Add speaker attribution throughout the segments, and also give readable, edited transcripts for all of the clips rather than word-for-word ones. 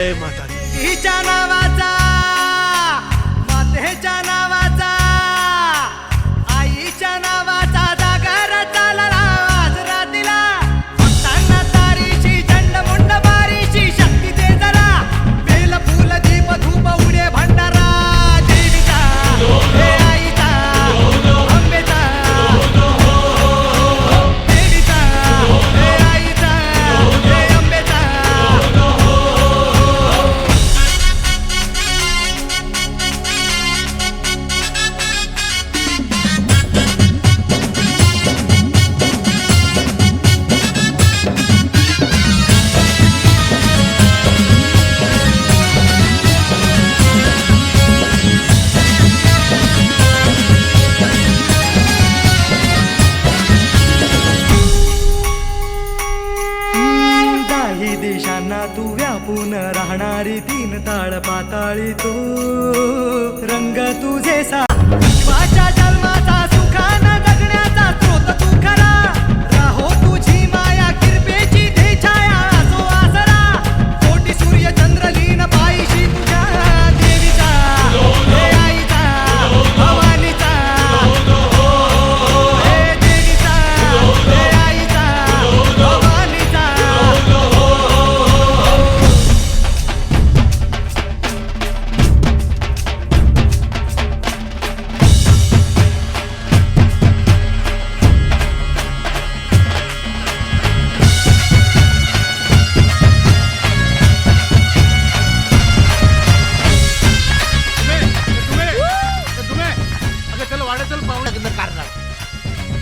Speaker 1: जय माता दी.
Speaker 2: तिच्या नावाचा मातेच्या नावाचा आईच्या नावाचा जागर चालला आज रातीला भक्तांना तारीची चंडमुंड बारीची शक्ती दे जरा बेल फुल दीप धूप उडे भंडारा देवीचा हे आईचा अंबेचा देवीचा हे आईचा हे अंबेचा दाही देशांना तू व्यापून राहणारी तीन ताळ पाताळी तू रंग तुझे सा शिवाच्या जन्माचा सुखानं जगण्याचा स्रोत तू खरा राहो तुझी माया किरपेची दे छाया असो आसरा कोटी सूर्य चंद्र लीन पायशी तुझ्या देवीचा हे आईचा भवानीचा हे देवीचा हे आईचा भवानीचा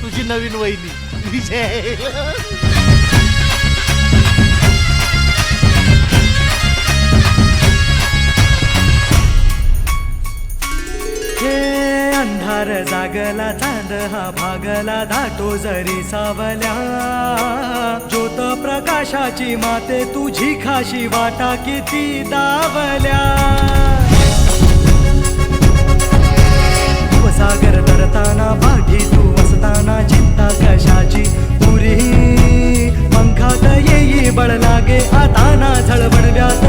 Speaker 1: तुझी नवीन वहिनी विजय.
Speaker 2: हे अंधार जागला चांद हा भागला धाटो जरी सावल्या ज्योत प्रकाशाची माते तुझी खाशी वाटा किती दावल्या सागर तरताना पाठी तू असताना चिंता कशाची पुरी पंखात येई बळ लागे आता ना झळबडव्यात